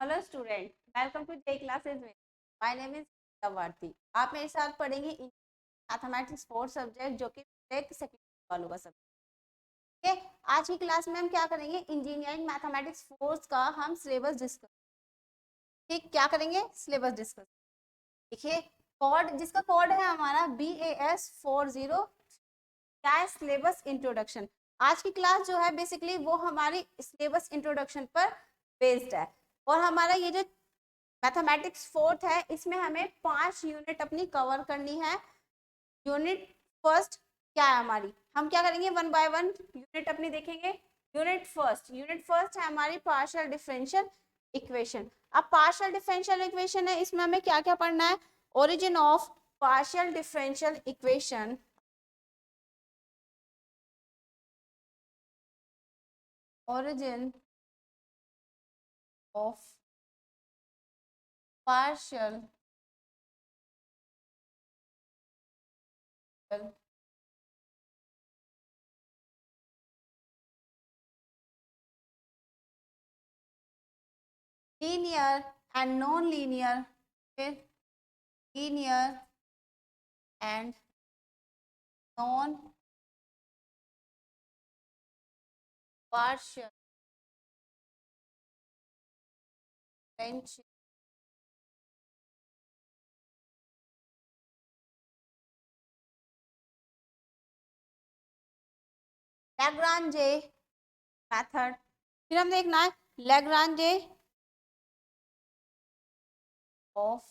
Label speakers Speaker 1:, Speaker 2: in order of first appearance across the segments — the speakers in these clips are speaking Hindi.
Speaker 1: Hello student, welcome to J classes में। My name is Bharti. आप मेरे साथ पढ़ेंगे मैथमेटिक्स 4 सब्जेक्ट जो कि एक सेकंड वालों का सब्जेक्ट है। आज की क्लास में हम क्या करेंगे, इंजीनियरिंग मैथमेटिक्स 4 का हम सिलेबस डिस्कस। ठीक, क्या करेंगे? Syllabus discuss. देखिए, कोड जिसका कोड है हमारा BAS 40, क्या है? Syllabus introduction. आज की क्लास जो है बेसिकली वो हमारी सिलेबस इंट्रोडक्शन पर बेस्ड है। और हमारा ये जो मैथमेटिक्स 4 है इसमें हमें 5 यूनिट अपनी कवर करनी है। यूनिट फर्स्ट क्या है हमारी, हम क्या करेंगे, वन बाय वन यूनिट अपनी देखेंगे। यूनिट फर्स्ट है हमारी पार्शियल डिफरेंशियल इक्वेशन। अब पार्शियल डिफरेंशियल इक्वेशन है, इसमें हमें क्या क्या पढ़ना है? Origin of partial differential equation, origin of partial linear and non linear, फिर linear and non partial differential Lagrange method. फिर हम देखना है लैग्रांजे ऑफ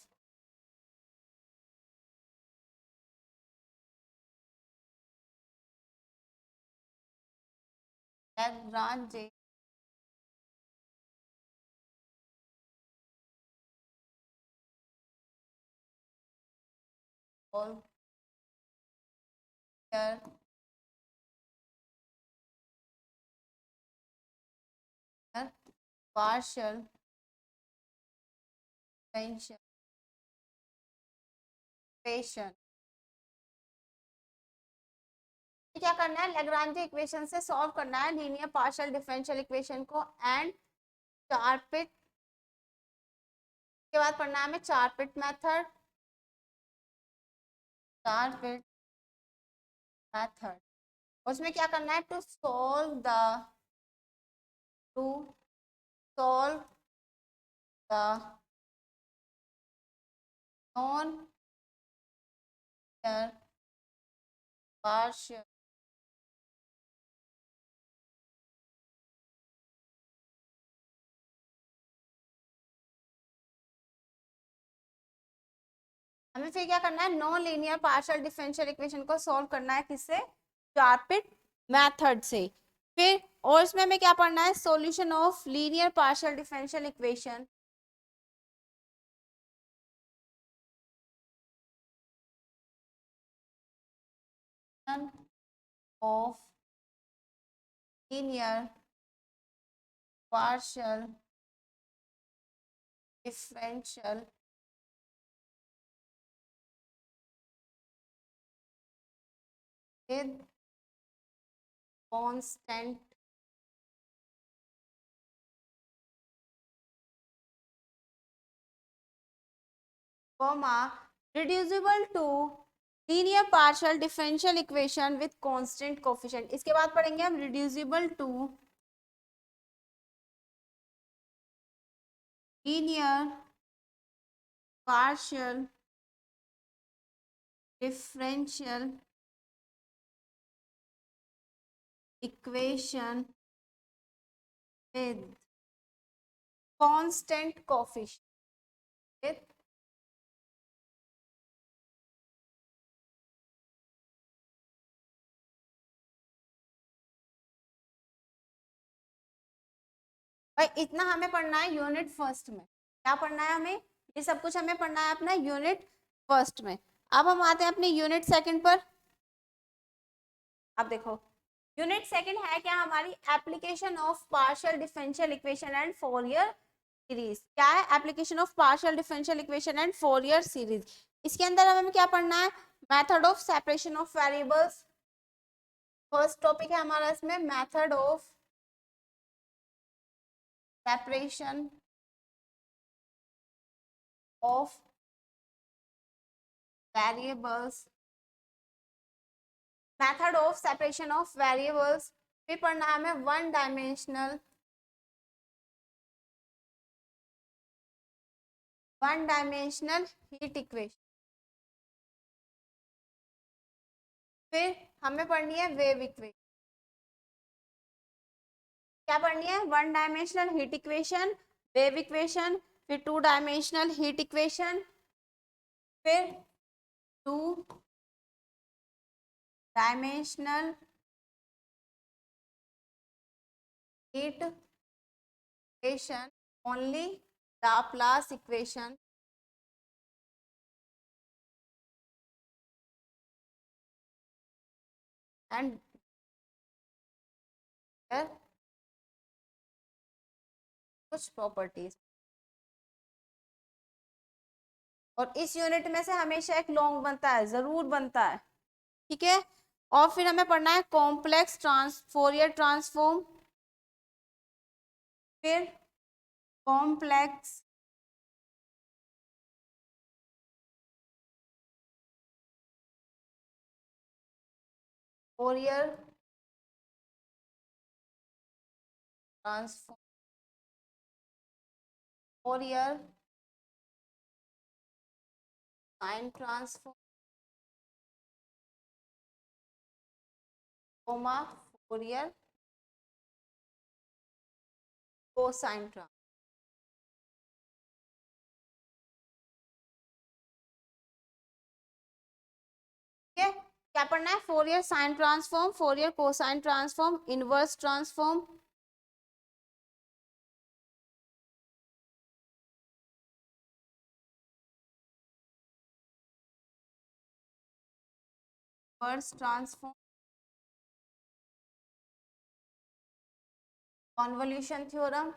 Speaker 1: लैग्रांजे और पार्शियल डिफरेंशियल इक्वेशन। क्या करना है? लैग्रांजे इक्वेशन से सॉल्व करना है लीनियर पार्शियल डिफरेंशियल इक्वेशन को। एंड चारपिट के बाद पढ़ना है हमें चारपिट मेथड। चारपिट मेथड, उसमें क्या करना है? To solve the non partial हमें फिर क्या करना है? Non linear partial differential equation को सॉल्व करना है, किससे? चारपिट मेथड से। फिर और इसमें हमें क्या पढ़ना है? Solution of linear partial differential equation. Of linear partial differential with constant comma reducible to linear partial differential equation with constant coefficient. इसके बाद पढ़ेंगे हम reducible to linear partial differential equation with constant coefficient. भाई इतना हमें पढ़ना है यूनिट फर्स्ट में। क्या पढ़ना है हमें? ये सब कुछ हमें पढ़ना है अपना यूनिट फर्स्ट में। अब हम आते हैं अपने यूनिट सेकंड पर। अब देखो, यूनिट सेकंड है क्या हमारी? Application of partial differential equation and Fourier series. क्या है? Application of partial differential equation and Fourier series. इसके अंदर हमें क्या पढ़ना है? Method of separation of variables. First topic है हमारा इसमें method of separation of variables, method of separation of variables, फिर पढ़ना है हमें वन डायमेंशनल हीट इक्वेशन, फिर हमें पढ़नी है वेव इक्वेशन। क्या पढ़नी है? One dimensional heat equation, wave equation, फिर टू डायमेंशनल हीट इक्वेशन, फिर two dimensional heat equation only Laplace equation, and कुछ प्रॉपर्टीज। और इस यूनिट में से हमेशा एक लॉन्ग बनता है, जरूर बनता है, ठीक है। और फिर हमें पढ़ना है कॉम्प्लेक्स फोरियर ट्रांसफॉर्म, फिर complex Fourier transform, Fourier sine transform, Fourier cosine transform. ठीक है, क्या पढ़ना है? Fourier sine transform, Fourier cosine transform, inverse transform, inverse transform, convolution theorem,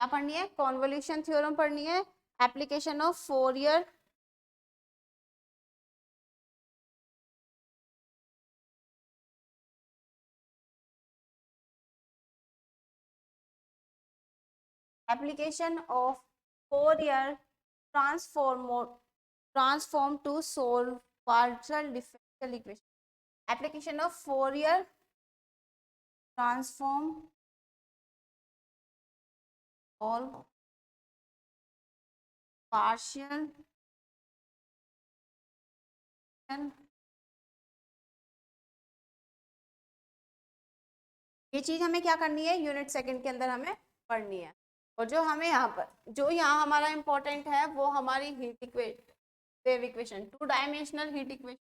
Speaker 1: क्या पढ़नी है? कॉन्वोल्यूशन थ्योरम पढ़नी है, application of Fourier application of Fourier transform to solve partial differential equation, application of Fourier transform solve partial, ये चीज हमें क्या करनी है? यूनिट सेकंड के अंदर हमें पढ़नी है। और जो हमें यहाँ पर जो यहाँ हमारा इंपॉर्टेंट है वो हमारी heat equation, wave equation, two dimensional heat equation,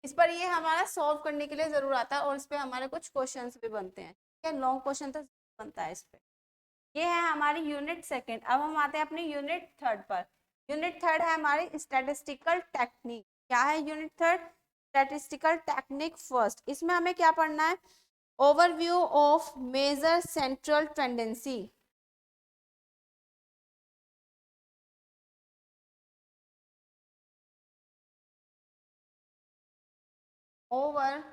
Speaker 1: इस पर ये हमारा सॉल्व करने के लिए जरूर आता है और इस पे हमारे कुछ क्वेश्चंस भी बनते हैं, ठीक है। लॉन्ग क्वेश्चन तो बनता है इस पे। ये है हमारी यूनिट सेकंड। अब हम आते हैं अपनी यूनिट थर्ड पर। यूनिट थर्ड है हमारी स्टैटिस्टिकल टेक्निक। क्या है unit third? Statistical technique first. इसमें हमें क्या पढ़ना है? Overview of measure central tendency, over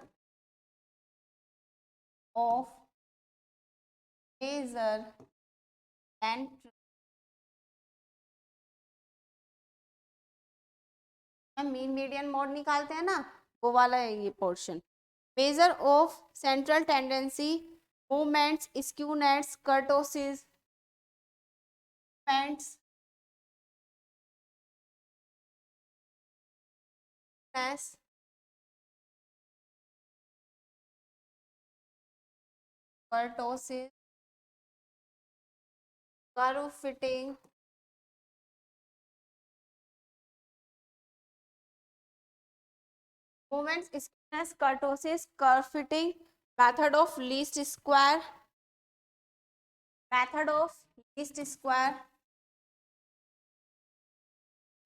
Speaker 1: of measure central, mean median mode निकालते हैं ना, वो वाला है ये portion. Measure of central tendency, movements, skewness, kurtosis, kurtosis, curve fitting, movements, skewness, kurtosis, curve fitting, method of least square, method of least square,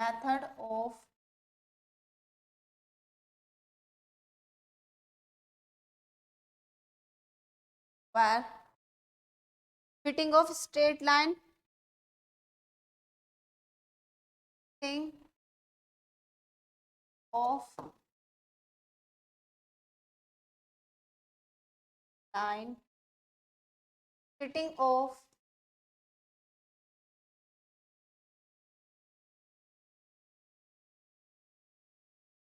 Speaker 1: method of square, fitting of straight line, fitting of line fitting of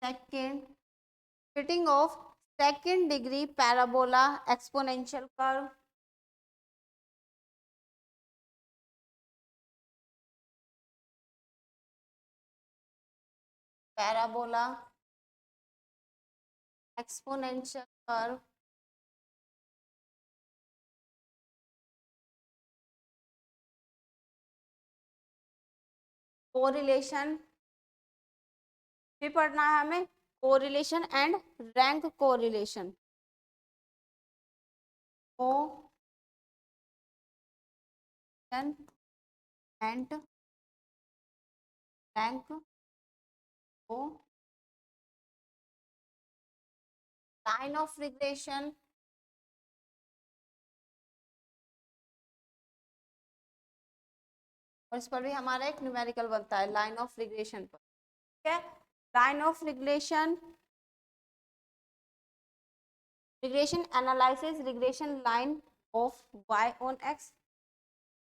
Speaker 1: second second degree parabola exponential curve. Parabola exponential curve correlation भी पढ़ना है हमें, correlation and rank correlation, and rank को लाइन ऑफ रिग्रेशन, और इस पर भी हमारा एक न्यूमेरिकल बनता है लाइन ऑफ रिग्रेशन पर, ठीक है। Line of regression, regression analysis, regression line of y on x,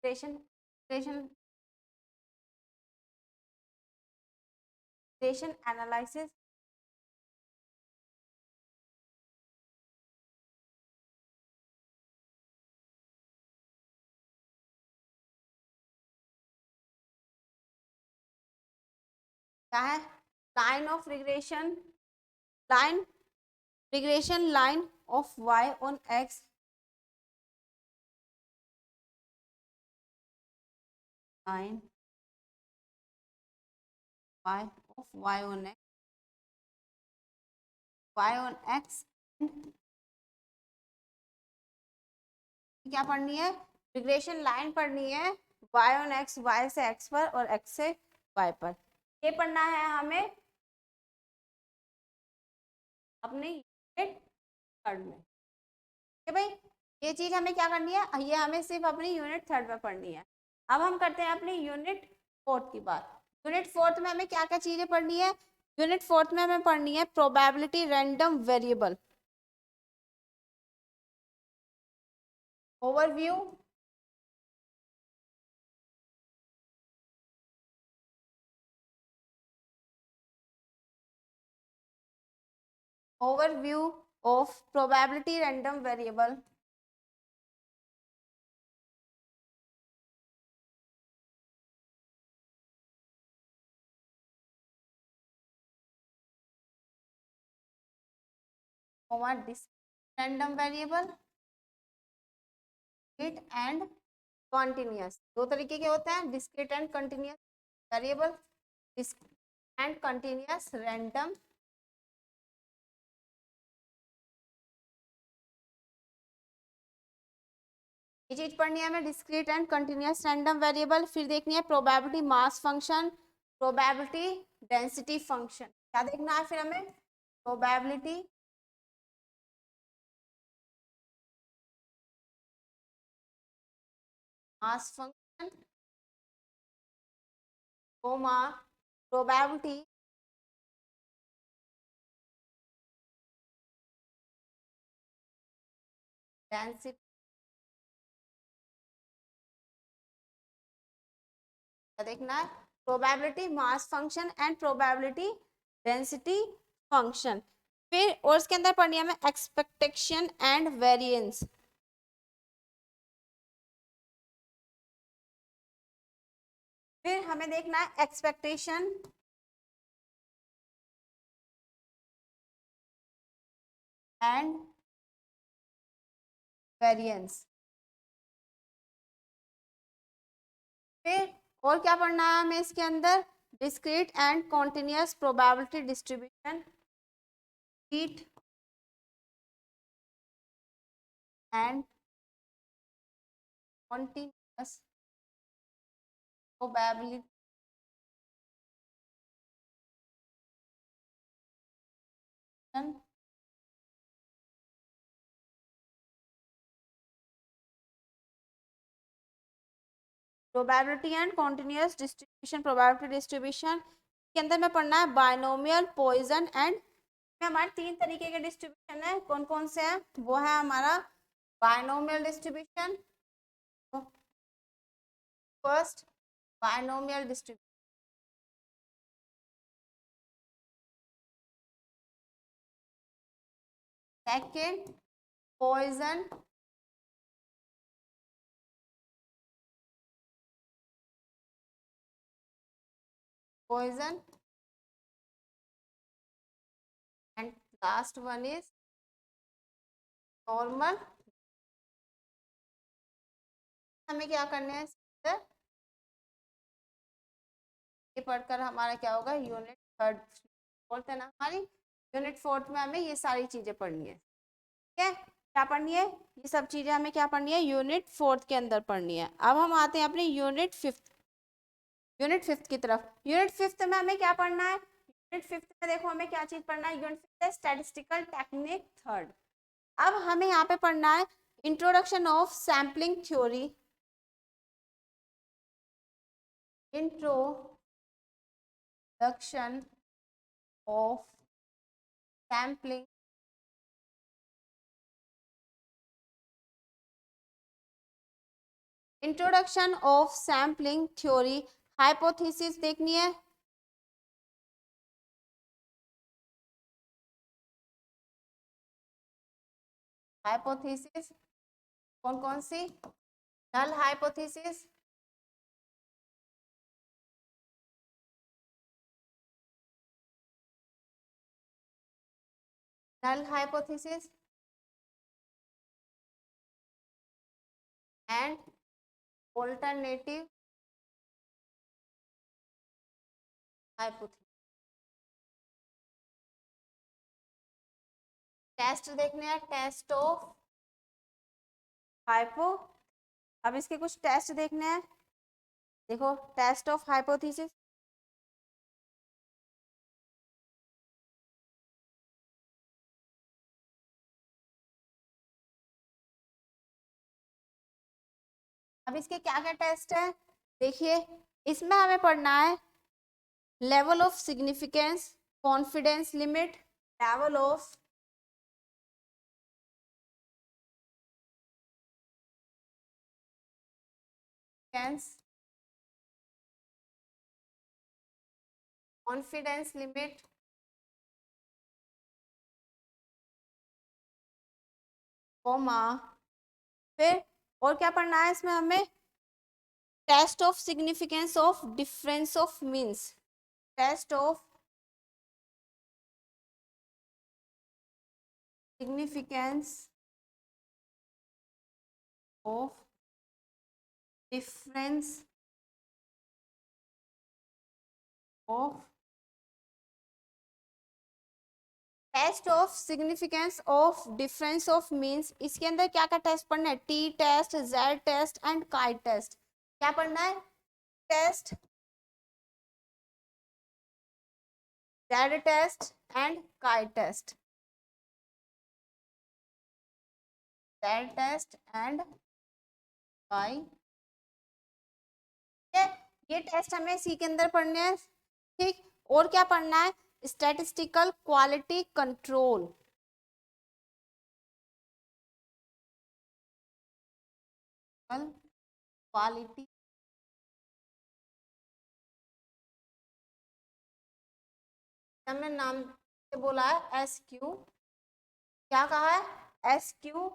Speaker 1: regression analysis, क्या है, line of regression, line of y on x, line y on x, क्या पढ़नी है, रिग्रेशन लाइन पढ़नी है y on x, y से x पर और x से y पर, ये पढ़ना है हमें अपने यूनिट थर्ड में, ठीक है भाई। ये चीज हमें क्या करनी है, ये हमें सिर्फ अपनी यूनिट थर्ड में पढ़नी है। अब हम करते हैं अपनी यूनिट फोर्थ की बात। यूनिट फोर्थ में हमें क्या क्या चीजें पढ़नी है, यूनिट फोर्थ में हमें पढ़नी है probability random variable, overview, of probability random variable, random variable, discrete and continuous, दो तरीके के होते हैं, discrete and continuous variable, discrete and continuous random, ये चीज पढ़नी है हमें, discrete and continuous random variable. फिर देखनी है probability mass function, probability density function, क्या देखना है फिर हमें, probability mass function, probability density, क्या देखना है, probability mass function and probability density function. फिर और इसके अंदर पढ़नी है हमें एक्सपेक्टेशन एंड वेरिएंस, फिर हमें देखना है एक्सपेक्टेशन एंड वेरिएंस। फिर और क्या पढ़ना है हमें इसके अंदर, discrete and continuous probability distribution, discrete and continuous probability probability and continuous distribution, probability distribution के अंदर में पढ़ना है बायनोमियल, पॉइजन एंड, हमारे तीन तरीके के डिस्ट्रीब्यूशन है, कौन कौन से हैं, वो है हमारा binomial distribution, first binomial distribution, second Poisson, poison, and last one is normal. हमें क्या करना है, ये पढ़कर हमारा क्या होगा, यूनिट थर्ड फोर्थ है ना हमारी, यूनिट फोर्थ में हमें ये सारी चीजें पढ़नी है। ठीक है, क्या पढ़नी है, ये सब चीजें हमें क्या पढ़नी है, यूनिट फोर्थ के अंदर पढ़नी है। अब हम आते हैं अपने यूनिट फिफ्थ की तरफ। यूनिट फिफ्थ में हमें क्या पढ़ना है, यूनिट फिफ्थ में देखो हमें क्या चीज पढ़ना है, यूनिट फिफ्थ है स्टैटिस्टिकल टेक्निक थर्ड। अब हमें यहाँ पे पढ़ना है introduction of sampling theory, introduction of sampling introduction of sampling theory, hypothesis देखनी है। हाइपोथेसिस कौन कौन सी, null hypothesis, null hypothesis and alternative hypothesis. Test देखने हैं, टेस्ट ऑफ हाइपो, अब इसके कुछ टेस्ट देखने हैं। देखो टेस्ट ऑफ हाइपोथेसिस, अब इसके क्या क्या टेस्ट है, देखिए इसमें हमें पढ़ना है level of significance, confidence limit, level of confidence limit, comma, फिर और क्या पढ़ना है इसमें हमें, test of significance of difference of means, test of significance of difference of, test of significance of difference of means, इसके अंदर क्या क्या टेस्ट पढ़ना है, T test, Z test and chi test. क्या पढ़ना है, test, Z test and chi test, Z test and chi. ये टेस्ट हमें सी के अंदर पढ़ने हैं। ठीक, और क्या पढ़ना है, स्टैटिस्टिकल क्वालिटी कंट्रोल, क्वालिटी, हमने नाम से बोला है एस क्यू, क्या कहा है, एस क्यू।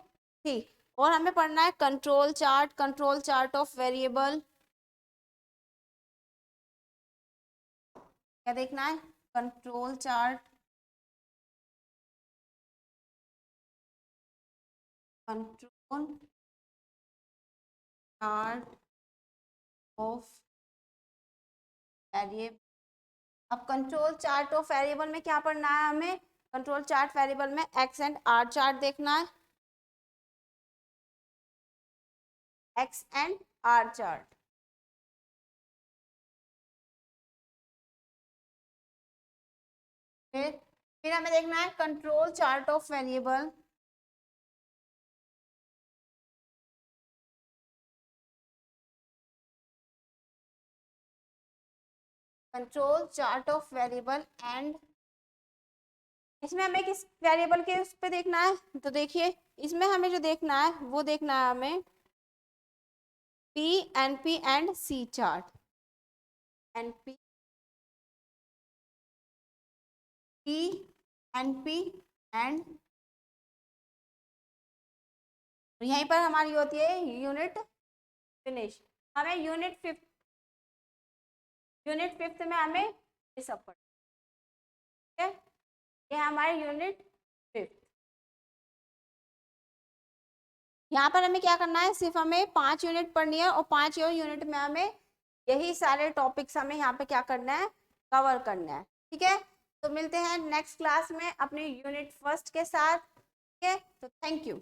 Speaker 1: ठीक, और हमें पढ़ना है कंट्रोल चार्ट ऑफ वेरिएबल, क्या देखना है, control chart, control chart of variable. अब कंट्रोल चार्ट ऑफ वेरिएबल में क्या पढ़ना है हमें, कंट्रोल चार्ट वेरिएबल में एक्स एंड आर चार्ट देखना है, एक्स एंड आर चार्ट। फिर हमें देखना है control chart of variable, control chart of variable and इसमें हमें किस वेरिएबल के उस पे देखना है, तो देखिए इसमें हमें जो देखना है वो देखना है हमें P, NP and C chart. NP, P, NP and यहीं पर हमारी होती है यूनिट फिनिश। हमें यूनिट फिफ्थ में हमें ये सब पढ़, ठीक है, ये हमारे यूनिट फिफ्थ। यहाँ पर हमें क्या करना है, सिर्फ हमें 5 यूनिट पढ़नी है और 5 यूनिट में हमें यही सारे टॉपिक्स हमें यहाँ पे क्या करना है, कवर करना है। ठीक है, तो मिलते हैं नेक्स्ट क्लास में अपनी यूनिट फर्स्ट के साथ। ठीक है, तो थैंक यू।